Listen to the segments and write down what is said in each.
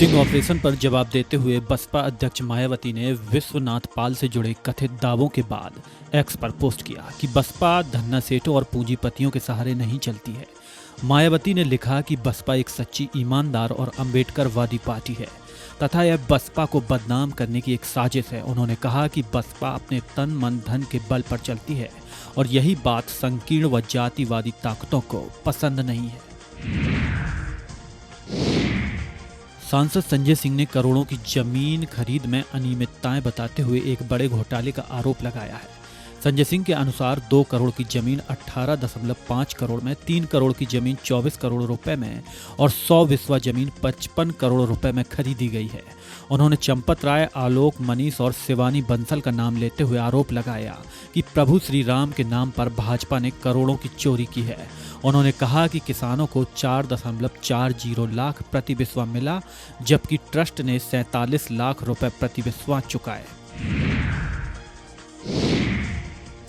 Sting operation पर जवाब देते हुए बसपा अध्यक्ष मायावती ने विश्वनाथ पाल से जुड़े कथित दावों के बाद एक्स पर पोस्ट किया कि बसपा धन्ना सेठों और पूंजीपतियों के सहारे नहीं चलती है। मायावती ने लिखा कि बसपा एक सच्ची, ईमानदार और अम्बेडकरवादी पार्टी है तथा यह बसपा को बदनाम करने की एक साजिश है। उन्होंने कहा कि बसपा अपने तन मन धन के बल पर चलती है और यही बात संकीर्ण व जातिवादी ताकतों को पसंद नहीं है। सांसद संजय सिंह ने करोड़ों की जमीन खरीद में अनियमितताएं बताते हुए एक बड़े घोटाले का आरोप लगाया है। संजय सिंह के अनुसार 2 करोड़ की जमीन 18.5 करोड़ में, 3 करोड़ की जमीन 24 करोड़ रुपए में और 100 बिस्वा जमीन 55 करोड़ रुपए में खरीदी गई है। उन्होंने चंपत राय, आलोक मनीष और शिवानी बंसल का नाम लेते हुए आरोप लगाया कि प्रभु श्री राम के नाम पर भाजपा ने करोड़ों की चोरी की है। उन्होंने कहा कि किसानों को 4.40 लाख प्रति बिस्वा मिला, जबकि ट्रस्ट ने 47 लाख रुपए प्रति बिस्वा चुकाए।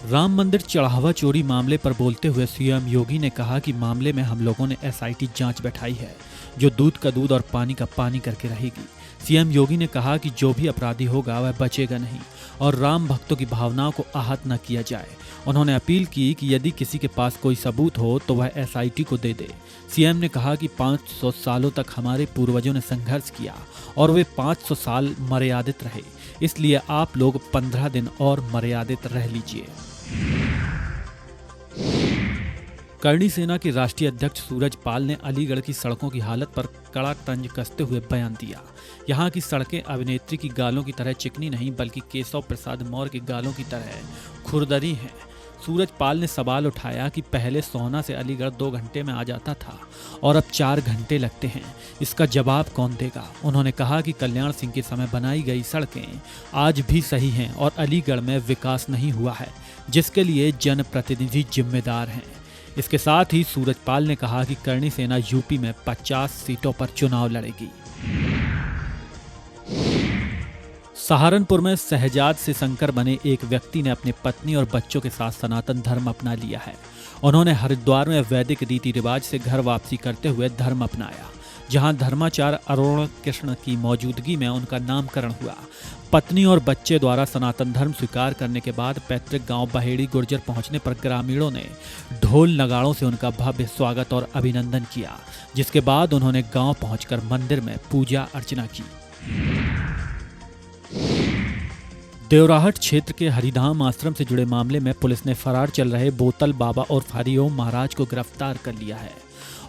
राम मंदिर चढ़ावा चोरी मामले पर बोलते हुए सीएम योगी ने कहा कि मामले में हम लोगों ने एसआईटी जांच बैठाई है, जो दूध का दूध और पानी का पानी करके रहेगी। सीएम योगी ने कहा कि जो भी अपराधी होगा वह बचेगा नहीं और राम भक्तों की भावनाओं को आहत न किया जाए। उन्होंने अपील की कि यदि किसी के पास कोई सबूत हो तो वह एसआईटी को दे दे। सीएम ने कहा कि 500 सालों तक हमारे पूर्वजों ने संघर्ष किया और वे 500 साल मर्यादित रहे, इसलिए आप लोग 15 दिन और मर्यादित रह लीजिए। करणी सेना के राष्ट्रीय अध्यक्ष सूरज पाल ने अलीगढ़ की सड़कों की हालत पर कड़ा तंज कसते हुए बयान दिया। यहाँ की सड़कें अभिनेत्री की गालों की तरह चिकनी नहीं बल्कि केशव प्रसाद मौर्य की गालों की तरह खुरदरी हैं। सूरज पाल ने सवाल उठाया कि पहले सोहना से अलीगढ़ 2 घंटे में आ जाता था और अब 4 घंटे लगते हैं, इसका जवाब कौन देगा। उन्होंने कहा कि कल्याण सिंह के समय बनाई गई सड़कें आज भी सही हैं और अलीगढ़ में विकास नहीं हुआ है, जिसके लिए जनप्रतिनिधि जिम्मेदार हैं। इसके साथ ही सूरज पाल ने कहा कि करणी सेना यूपी में 50 सीटों पर चुनाव लड़ेगी। सहारनपुर में शहजाद से शंकर बने एक व्यक्ति ने अपनी पत्नी और बच्चों के साथ सनातन धर्म अपना लिया है। उन्होंने हरिद्वार में वैदिक रीति रिवाज से घर वापसी करते हुए धर्म अपनाया, जहां धर्माचार्य अरुण कृष्ण की मौजूदगी में उनका नामकरण हुआ। पत्नी और बच्चे द्वारा सनातन धर्म स्वीकार करने के बाद पैतृक गांव बहेड़ी गुर्जर पहुंचने पर ग्रामीणों ने ढोल नगाड़ों से उनका भव्य स्वागत और अभिनंदन किया, जिसके बाद उन्होंने गांव पहुंचकर मंदिर में पूजा अर्चना की। देवराहट क्षेत्र के हरिधाम आश्रम से जुड़े मामले में पुलिस ने फरार चल रहे बोतल बाबा और हरिओम महाराज को गिरफ्तार कर लिया है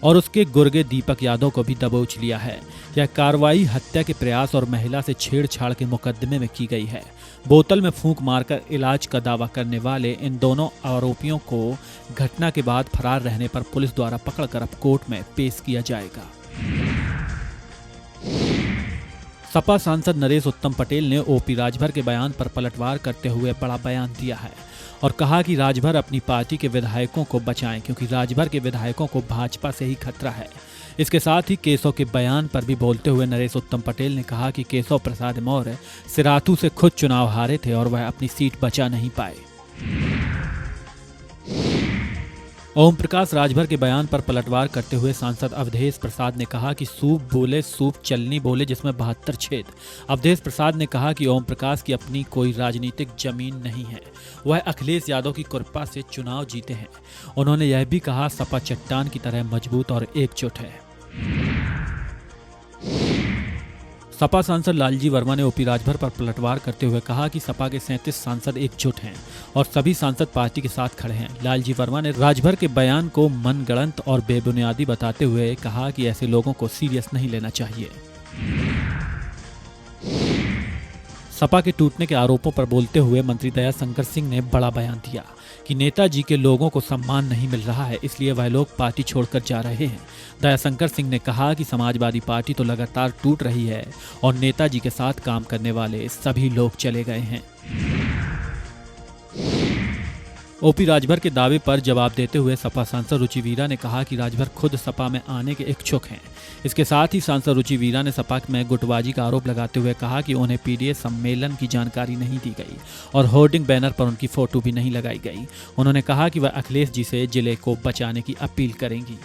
और उसके गुर्गे दीपक यादव को भी दबोच लिया है। यह कार्रवाई हत्या के प्रयास और महिला से छेड़छाड़ के मुकदमे में की गई है। बोतल में फूंक मारकर इलाज का दावा करने वाले इन दोनों आरोपियों को घटना के बाद फरार रहने पर पुलिस द्वारा पकड़कर अब कोर्ट में पेश किया जाएगा। सपा सांसद नरेश उत्तम पटेल ने ओपी राजभर के बयान पर पलटवार करते हुए बड़ा बयान दिया है और कहा कि राजभर अपनी पार्टी के विधायकों को बचाएं, क्योंकि राजभर के विधायकों को भाजपा से ही खतरा है। इसके साथ ही केशव के बयान पर भी बोलते हुए नरेश उत्तम पटेल ने कहा कि केशव प्रसाद मौर्य सिराथू से खुद चुनाव हारे थे और वह अपनी सीट बचा नहीं पाए। ओम प्रकाश राजभर के बयान पर पलटवार करते हुए सांसद अवधेश प्रसाद ने कहा कि सूप बोले सूप चलनी बोले जिसमें 72 छेद। अवधेश प्रसाद ने कहा कि ओम प्रकाश की अपनी कोई राजनीतिक जमीन नहीं है, वह अखिलेश यादव की कृपा से चुनाव जीते हैं। उन्होंने यह भी कहा सपा चट्टान की तरह मजबूत और एकजुट है। सपा सांसद लालजी वर्मा ने ओपी राजभर पर पलटवार करते हुए कहा कि सपा के 37 सांसद एकजुट हैं और सभी सांसद पार्टी के साथ खड़े हैं। लालजी वर्मा ने राजभर के बयान को मनगढ़ंत और बेबुनियादी बताते हुए कहा कि ऐसे लोगों को सीरियस नहीं लेना चाहिए। सपा के टूटने के आरोपों पर बोलते हुए मंत्री दयाशंकर सिंह ने बड़ा बयान दिया कि नेताजी के लोगों को सम्मान नहीं मिल रहा है, इसलिए वह लोग पार्टी छोड़कर जा रहे हैं। दयाशंकर सिंह ने कहा कि समाजवादी पार्टी तो लगातार टूट रही है और नेताजी के साथ काम करने वाले सभी लोग चले गए हैं। ओपी राजभर के दावे पर जवाब देते हुए सपा सांसद रुचि वीरा ने कहा कि राजभर खुद सपा में आने के इच्छुक हैं। इसके साथ ही सांसद रुचि वीरा ने सपा में गुटबाजी का आरोप लगाते हुए कहा कि उन्हें पीडीए सम्मेलन की जानकारी नहीं दी गई और होर्डिंग बैनर पर उनकी फोटो भी नहीं लगाई गई। उन्होंने कहा कि वह अखिलेश जी से जिले को बचाने की अपील करेंगी।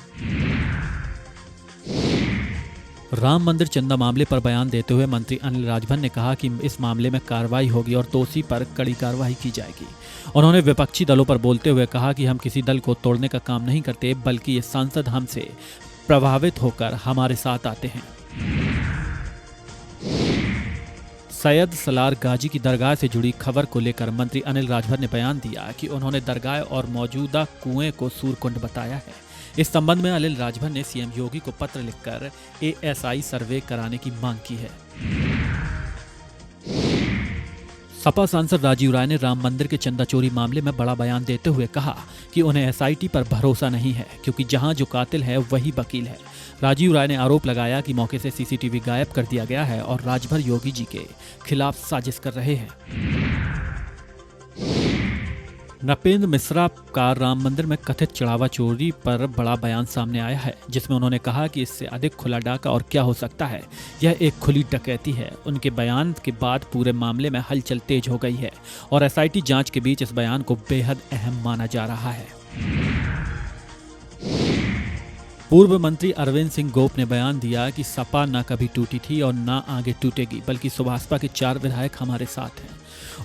राम मंदिर चंदा मामले पर बयान देते हुए मंत्री अनिल राजभर ने कहा कि इस मामले में कार्रवाई होगी और दोषी पर कड़ी कार्रवाई की जाएगी। उन्होंने विपक्षी दलों पर बोलते हुए कहा कि हम किसी दल को तोड़ने का काम नहीं करते, बल्कि ये सांसद हमसे प्रभावित होकर हमारे साथ आते हैं। सैयद सलार गाजी की दरगाह से जुड़ी खबर को लेकर मंत्री अनिल राजभर ने बयान दिया कि उन्होंने दरगाह और मौजूदा कुएं को सूरकुंड बताया है। इस संबंध में अनिल राजभर ने सीएम योगी को पत्र लिखकर एएसआई सर्वे कराने की मांग की है। सपा सांसद राजीव राय ने राम मंदिर के चंदा चोरी मामले में बड़ा बयान देते हुए कहा कि उन्हें एसआईटी पर भरोसा नहीं है, क्योंकि जहां जो कातिल है वही वकील है। राजीव राय ने आरोप लगाया कि मौके से सीसीटीवी गायब कर दिया गया है और राजभर योगी जी के खिलाफ साजिश कर रहे हैं। नृपेंद्र मिश्रा का राम मंदिर में कथित चढ़ावा चोरी पर बड़ा बयान सामने आया है, जिसमें उन्होंने कहा कि इससे अधिक खुला डाका और क्या हो सकता है, यह एक खुली डकैती है। उनके बयान के बाद पूरे मामले में हलचल तेज हो गई है और एसआईटी जांच के बीच इस बयान को बेहद अहम माना जा रहा है। पूर्व मंत्री अरविंद सिंह गोप ने बयान दिया कि सपा न कभी टूटी थी और न आगे टूटेगी, बल्कि सुभाषपा के 4 विधायक हमारे साथ हैं।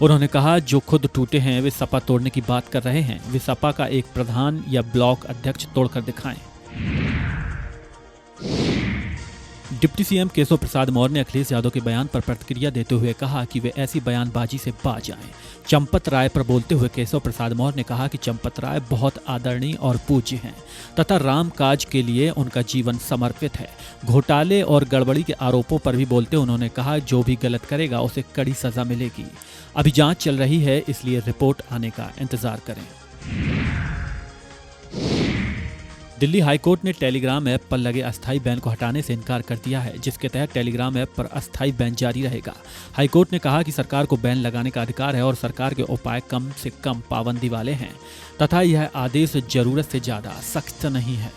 उन्होंने कहा जो खुद टूटे हैं वे सपा तोड़ने की बात कर रहे हैं, वे सपा का एक प्रधान या ब्लॉक अध्यक्ष तोड़कर दिखाएं। डिप्टी सीएम केशव प्रसाद मौर्य ने अखिलेश यादव के बयान पर प्रतिक्रिया देते हुए कहा कि वे ऐसी बयानबाजी से बाज आएं। चंपत राय पर बोलते हुए केशव प्रसाद मौर्य ने कहा कि चंपत राय बहुत आदरणीय और पूज्य हैं तथा राम काज के लिए उनका जीवन समर्पित है। घोटाले और गड़बड़ी के आरोपों पर भी बोलते उन्होंने कहा जो भी गलत करेगा उसे कड़ी सजा मिलेगी। अभी जांच चल रही है, इसलिए रिपोर्ट आने का इंतजार करें। दिल्ली हाईकोर्ट ने टेलीग्राम ऐप पर लगे अस्थायी बैन को हटाने से इनकार कर दिया है, जिसके तहत टेलीग्राम ऐप पर अस्थायी बैन जारी रहेगा। हाईकोर्ट ने कहा कि सरकार को बैन लगाने का अधिकार है और सरकार के उपाय कम से कम पाबंदी वाले हैं तथा यह आदेश जरूरत से ज्यादा सख्त नहीं है।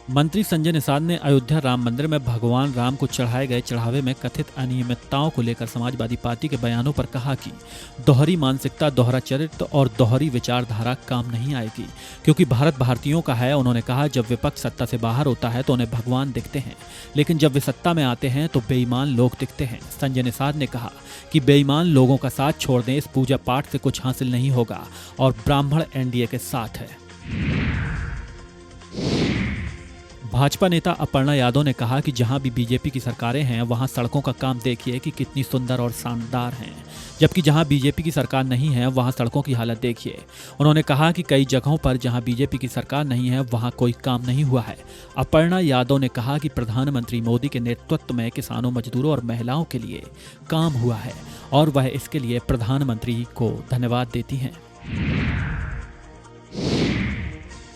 मंत्री संजय निषाद ने अयोध्या राम मंदिर में भगवान राम को चढ़ाए गए चढ़ावे में कथित अनियमितताओं को लेकर समाजवादी पार्टी के बयानों पर कहा कि दोहरी मानसिकता, दोहरा चरित्र और दोहरी विचारधारा काम नहीं आएगी, क्योंकि भारत भारतीयों का है। उन्होंने कहा जब विपक्ष सत्ता से बाहर होता है तो उन्हें भगवान दिखते हैं, लेकिन जब वे सत्ता में आते हैं तो बेईमान लोग दिखते हैं। संजय निषाद ने कहा कि बेईमान लोगों का साथ छोड़ दें, इस पूजा पाठ से कुछ हासिल नहीं होगा और ब्राह्मण एनडीए के साथ है। भाजपा नेता अपर्णा यादव ने कहा कि जहां भी बीजेपी की सरकारें हैं वहां सड़कों का काम देखिए कि कितनी सुंदर और शानदार हैं, जबकि जहां बीजेपी की सरकार नहीं है वहां सड़कों की हालत देखिए। उन्होंने कहा कि कई जगहों पर जहां बीजेपी की सरकार नहीं है वहां कोई काम नहीं हुआ है। अपर्णा यादव ने कहा कि प्रधानमंत्री मोदी के नेतृत्व में किसानों, मजदूरों और महिलाओं के लिए काम हुआ है और वह इसके लिए प्रधानमंत्री को धन्यवाद देती हैं।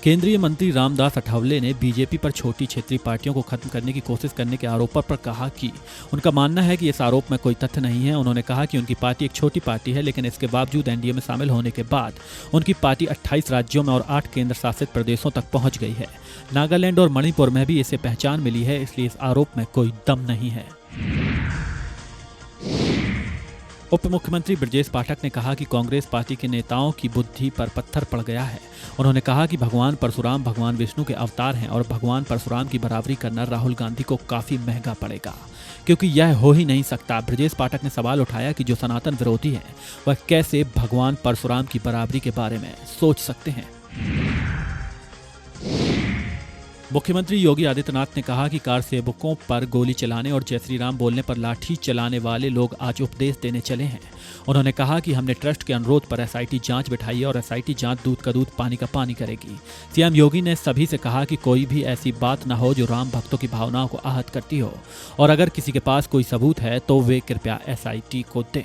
केंद्रीय मंत्री रामदास अठावले ने बीजेपी पर छोटी क्षेत्रीय पार्टियों को खत्म करने की कोशिश करने के आरोप पर कहा कि उनका मानना है कि इस आरोप में कोई तथ्य नहीं है। उन्होंने कहा कि उनकी पार्टी एक छोटी पार्टी है, लेकिन इसके बावजूद एनडीए में शामिल होने के बाद उनकी पार्टी 28 राज्यों में और 8 केंद्र शासित प्रदेशों तक पहुंच गई है। नागालैंड और मणिपुर में भी इसे पहचान मिली है, इसलिए इस आरोप में कोई दम नहीं है। उप मुख्यमंत्री ब्रजेश पाठक ने कहा कि कांग्रेस पार्टी के नेताओं की बुद्धि पर पत्थर पड़ गया है। उन्होंने कहा कि भगवान परशुराम भगवान विष्णु के अवतार हैं और भगवान परशुराम की बराबरी करना राहुल गांधी को काफी महंगा पड़ेगा, क्योंकि यह हो ही नहीं सकता। ब्रजेश पाठक ने सवाल उठाया कि जो सनातन विरोधी हैं वह कैसे भगवान परशुराम की बराबरी के बारे में सोच सकते हैं। मुख्यमंत्री योगी आदित्यनाथ ने कहा कि कार सेवकों पर गोली चलाने और जय श्री राम बोलने पर लाठी चलाने वाले लोग आज उपदेश देने चले हैं। उन्होंने कहा कि हमने ट्रस्ट के अनुरोध पर एसआईटी जांच बिठाई है और एसआईटी जांच दूध का दूध पानी का पानी करेगी। सीएम योगी ने सभी से कहा कि कोई भी ऐसी बात न हो जो राम भक्तों की भावनाओं को आहत करती हो और अगर किसी के पास कोई सबूत है तो वे कृपया एसआईटी को दें।